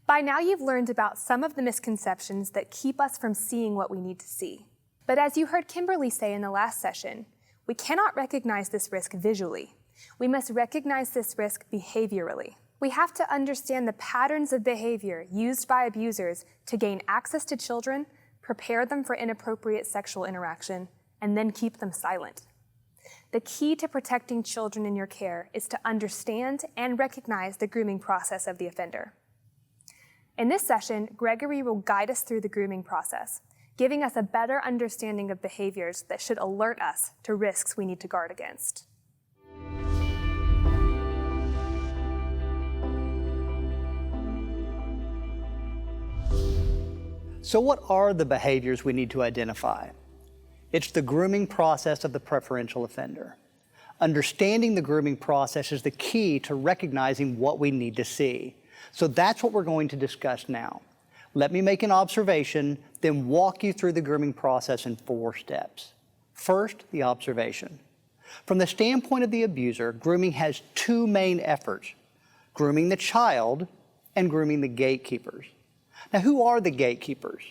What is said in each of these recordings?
By now you've learned about some of the misconceptions that keep us from seeing what we need to see. But as you heard Kimberly say in the last session, we cannot recognize this risk visually. We must recognize this risk behaviorally. We have to understand the patterns of behavior used by abusers to gain access to children, prepare them for inappropriate sexual interaction, and then keep them silent. The key to protecting children in your care is to understand and recognize the grooming process of the offender. In this session, Gregory will guide us through the grooming process, giving us a better understanding of behaviors that should alert us to risks we need to guard against. So what are the behaviors we need to identify? It's the grooming process of the preferential offender. Understanding the grooming process is the key to recognizing what we need to see. So that's what we're going to discuss now. Let me make an observation, then walk you through the grooming process in 4 steps. First, the observation. From the standpoint of the abuser, grooming has 2 main efforts: grooming the child and grooming the gatekeepers. Now, who are the gatekeepers?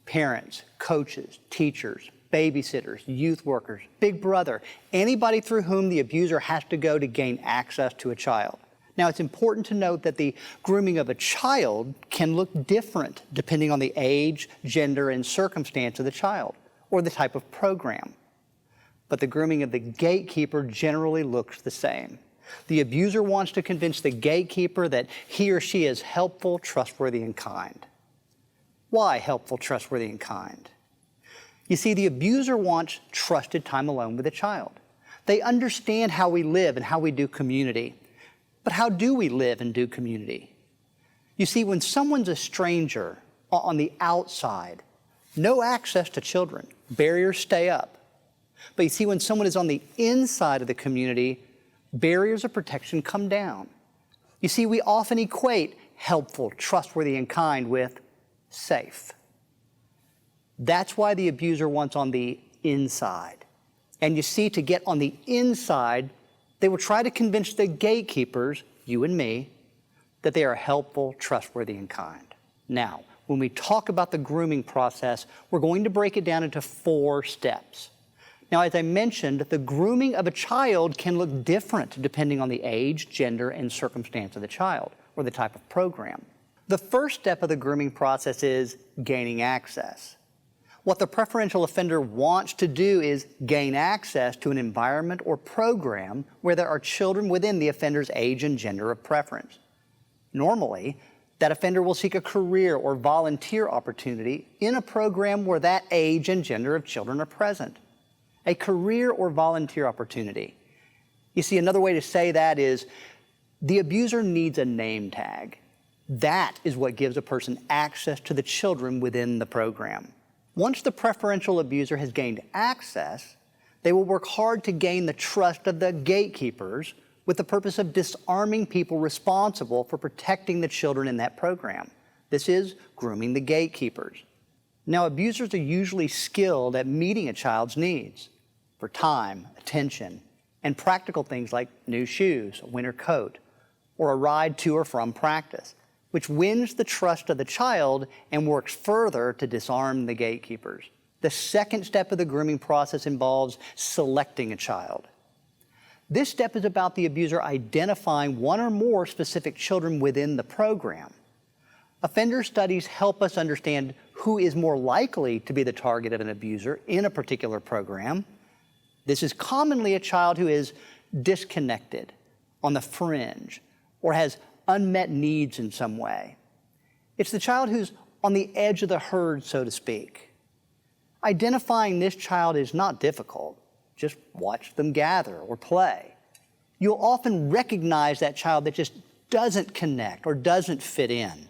Parents, coaches, teachers, babysitters, youth workers, big brother, anybody through whom the abuser has to go to gain access to a child. Now, it's important to note that the grooming of a child can look different depending on the age, gender, and circumstance of the child, or the type of program. But the grooming of the gatekeeper generally looks the same. The abuser wants to convince the gatekeeper that he or she is helpful, trustworthy, and kind. Why helpful, trustworthy, and kind? You see, the abuser wants trusted time alone with the child. They understand how we live and how we do community. But how do we live and do community? You see, when someone's a stranger on the outside, no access to children, barriers stay up. But you see, when someone is on the inside of the community, barriers of protection come down. You see, we often equate helpful, trustworthy, and kind with safe. That's why the abuser wants on the inside. And you see, to get on the inside, they will try to convince the gatekeepers, you and me, that they are helpful, trustworthy, and kind. Now, when we talk about the grooming process, we're going to break it down into 4 steps. Now, as I mentioned, the grooming of a child can look different depending on the age, gender, and circumstance of the child, or the type of program. The first step of the grooming process is gaining access. What the preferential offender wants to do is gain access to an environment or program where there are children within the offender's age and gender of preference. Normally, that offender will seek a career or volunteer opportunity in a program where that age and gender of children are present. A career or volunteer opportunity. You see, another way to say that is the abuser needs a name tag. That is what gives a person access to the children within the program. Once the preferential abuser has gained access, they will work hard to gain the trust of the gatekeepers with the purpose of disarming people responsible for protecting the children in that program. This is grooming the gatekeepers. Now, abusers are usually skilled at meeting a child's needs for time, attention, and practical things like new shoes, a winter coat, or a ride to or from practice, which wins the trust of the child and works further to disarm the gatekeepers. The second step of the grooming process involves selecting a child. This step is about the abuser identifying one or more specific children within the program. Offender studies help us understand who is more likely to be the target of an abuser in a particular program. This is commonly a child who is disconnected, on the fringe, or has unmet needs in some way. It's the child who's on the edge of the herd, so to speak. Identifying this child is not difficult. Just watch them gather or play. You'll often recognize that child that just doesn't connect or doesn't fit in.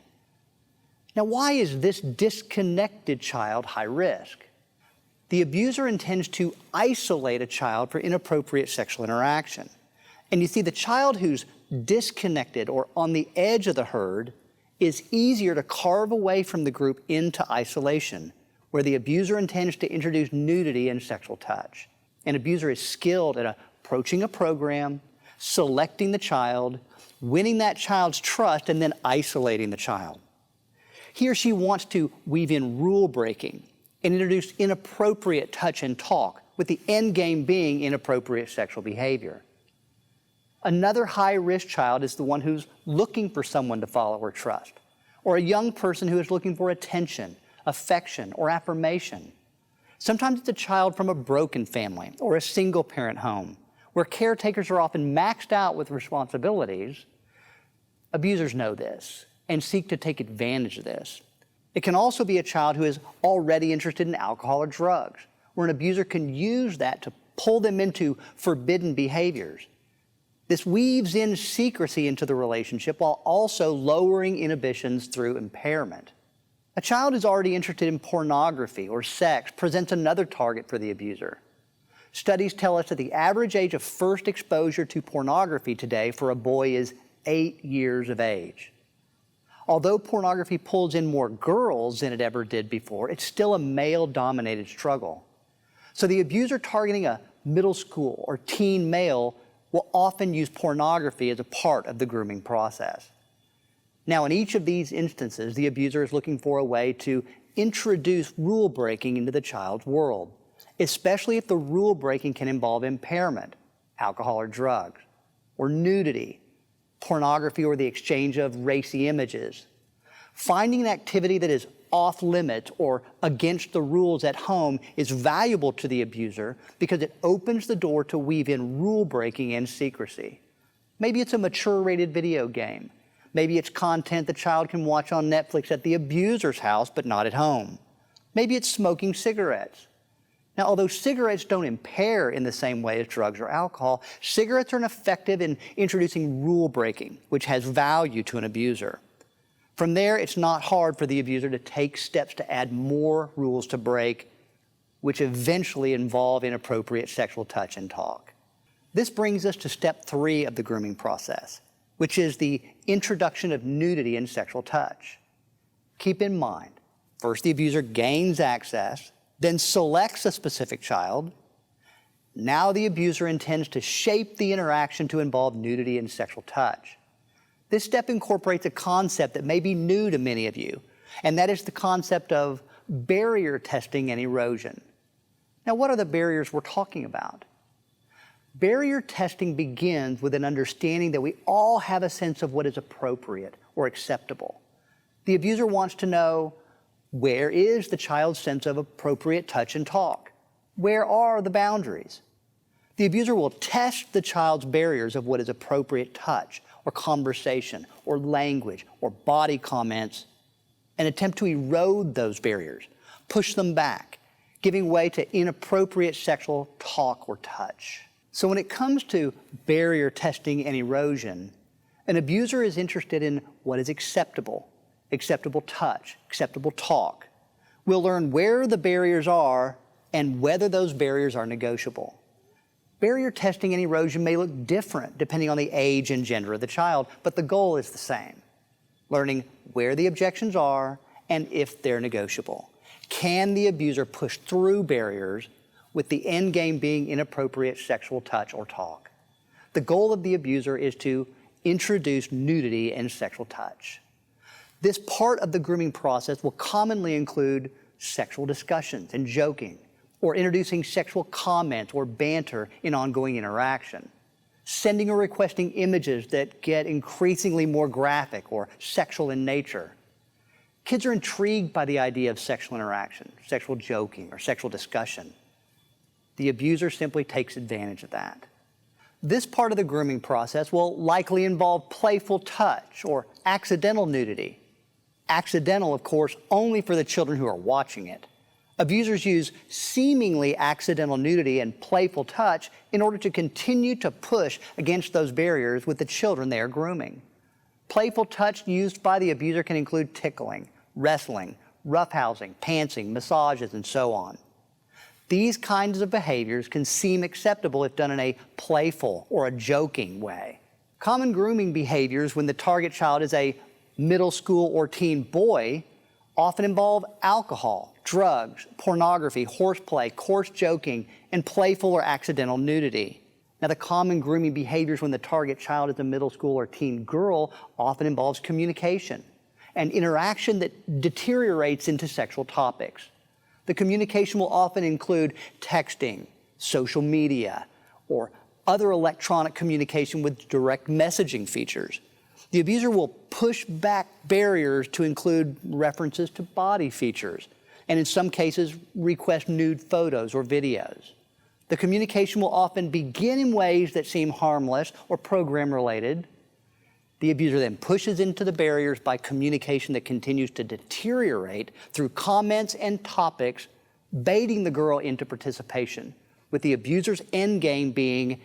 Now, why is this disconnected child high risk? The abuser intends to isolate a child for inappropriate sexual interaction. And you see, the child who's disconnected or on the edge of the herd is easier to carve away from the group into isolation, where the abuser intends to introduce nudity and sexual touch. An abuser is skilled at approaching a program, selecting the child, winning that child's trust, and then isolating the child. He or she wants to weave in rule breaking and introduce inappropriate touch and talk, with the end game being inappropriate sexual behavior. Another high-risk child is the one who's looking for someone to follow or trust, or a young person who is looking for attention, affection, or affirmation. Sometimes it's a child from a broken family or a single-parent home, where caretakers are often maxed out with responsibilities. Abusers know this and seek to take advantage of this. It can also be a child who is already interested in alcohol or drugs, where an abuser can use that to pull them into forbidden behaviors. This weaves in secrecy into the relationship while also lowering inhibitions through impairment. A child who's already interested in pornography or sex presents another target for the abuser. Studies tell us that the average age of first exposure to pornography today for a boy is 8 years of age. Although pornography pulls in more girls than it ever did before, it's still a male-dominated struggle. So the abuser targeting a middle school or teen male will often use pornography as a part of the grooming process. Now, in each of these instances, the abuser is looking for a way to introduce rule breaking into the child's world, especially if the rule breaking can involve impairment, alcohol or drugs, or nudity, pornography, or the exchange of racy images. Finding an activity that is off limits or against the rules at home is valuable to the abuser because it opens the door to weave in rule breaking and secrecy. Maybe it's a mature-rated video game. Maybe it's content the child can watch on Netflix at the abuser's house but not at home. Maybe it's smoking cigarettes. Now, although cigarettes don't impair in the same way as drugs or alcohol, cigarettes are effective in introducing rule breaking, which has value to an abuser. From there, it's not hard for the abuser to take steps to add more rules to break, which eventually involve inappropriate sexual touch and talk. This brings us to step 3 of the grooming process, which is the introduction of nudity and sexual touch. Keep in mind, first the abuser gains access, then selects a specific child. Now the abuser intends to shape the interaction to involve nudity and sexual touch. This step incorporates a concept that may be new to many of you, and that is the concept of barrier testing and erosion. Now, what are the barriers we're talking about? Barrier testing begins with an understanding that we all have a sense of what is appropriate or acceptable. The abuser wants to know, where is the child's sense of appropriate touch and talk? Where are the boundaries? The abuser will test the child's barriers of what is appropriate touch or conversation or language or body comments and attempt to erode those barriers, push them back, giving way to inappropriate sexual talk or touch. So when it comes to barrier testing and erosion, an abuser is interested in what is acceptable touch, acceptable talk. We'll learn where the barriers are and whether those barriers are negotiable. Barrier testing and erosion may look different depending on the age and gender of the child, but the goal is the same: learning where the objections are and if they're negotiable. Can the abuser push through barriers, with the end game being inappropriate sexual touch or talk? The goal of the abuser is to introduce nudity and sexual touch. This part of the grooming process will commonly include sexual discussions and joking, or introducing sexual comments or banter in ongoing interaction, sending or requesting images that get increasingly more graphic or sexual in nature. Kids are intrigued by the idea of sexual interaction, sexual joking, or sexual discussion. The abuser simply takes advantage of that. This part of the grooming process will likely involve playful touch or accidental nudity. Accidental, of course, only for the children who are watching it. Abusers use seemingly accidental nudity and playful touch in order to continue to push against those barriers with the children they are grooming. Playful touch used by the abuser can include tickling, wrestling, roughhousing, pantsing, massages, and so on. These kinds of behaviors can seem acceptable if done in a playful or a joking way. Common grooming behaviors when the target child is a middle school or teen boy often involve alcohol, drugs, pornography, horseplay, coarse joking, and playful or accidental nudity. Now, the common grooming behaviors when the target child is a middle school or teen girl often involves communication, and interaction that deteriorates into sexual topics. The communication will often include texting, social media, or other electronic communication with direct messaging features. The abuser will push back barriers to include references to body features, and in some cases, request nude photos or videos. The communication will often begin in ways that seem harmless or program-related. The abuser then pushes into the barriers by communication that continues to deteriorate through comments and topics, baiting the girl into participation, with the abuser's end game being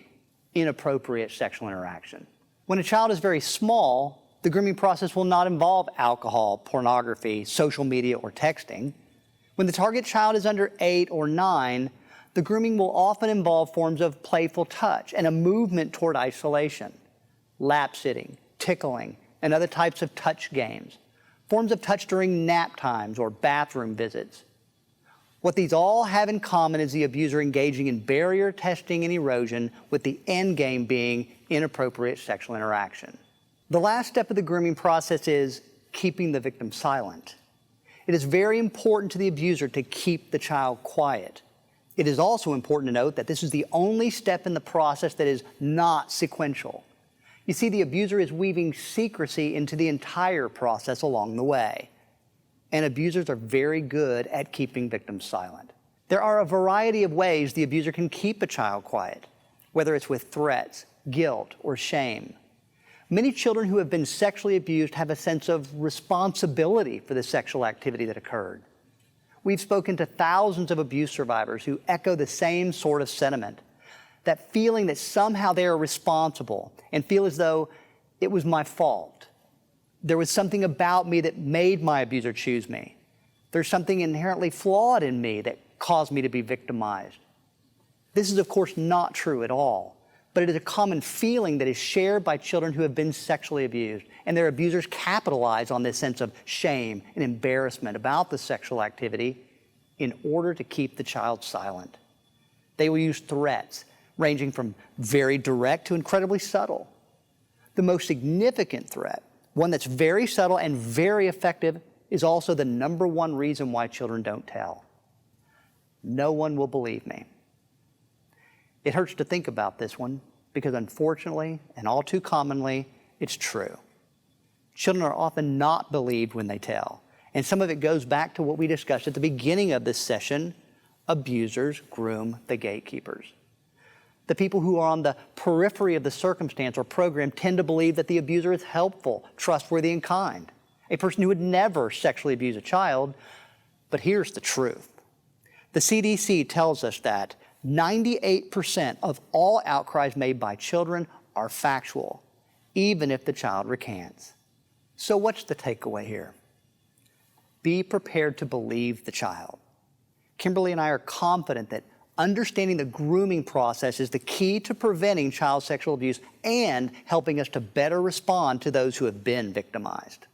inappropriate sexual interaction. When a child is very small, the grooming process will not involve alcohol, pornography, social media, or texting. When the target child is under 8 or 9, the grooming will often involve forms of playful touch and a movement toward isolation, lap sitting, tickling, and other types of touch games, forms of touch during nap times or bathroom visits. What these all have in common is the abuser engaging in barrier testing and erosion, with the end game being inappropriate sexual interaction. The last step of the grooming process is keeping the victim silent. It is very important to the abuser to keep the child quiet. It is also important to note that this is the only step in the process that is not sequential. You see, the abuser is weaving secrecy into the entire process along the way. And abusers are very good at keeping victims silent. There are a variety of ways the abuser can keep a child quiet, whether it's with threats, guilt, or shame. Many children who have been sexually abused have a sense of responsibility for the sexual activity that occurred. We've spoken to thousands of abuse survivors who echo the same sort of sentiment, that feeling that somehow they are responsible and feel as though it was my fault. There was something about me that made my abuser choose me. There's something inherently flawed in me that caused me to be victimized. This is, of course, not true at all, but it is a common feeling that is shared by children who have been sexually abused, and their abusers capitalize on this sense of shame and embarrassment about the sexual activity in order to keep the child silent. They will use threats, ranging from very direct to incredibly subtle. The most significant threat, one that's very subtle and very effective, is also the number one reason why children don't tell. No one will believe me. It hurts to think about this one because unfortunately, and all too commonly, it's true. Children are often not believed when they tell. And some of it goes back to what we discussed at the beginning of this session: abusers groom the gatekeepers. The people who are on the periphery of the circumstance or program tend to believe that the abuser is helpful, trustworthy, and kind, a person who would never sexually abuse a child. But here's the truth. The CDC tells us that 98% of all outcries made by children are factual, even if the child recants. So what's the takeaway here? Be prepared to believe the child. Kimberly and I are confident that understanding the grooming process is the key to preventing child sexual abuse and helping us to better respond to those who have been victimized.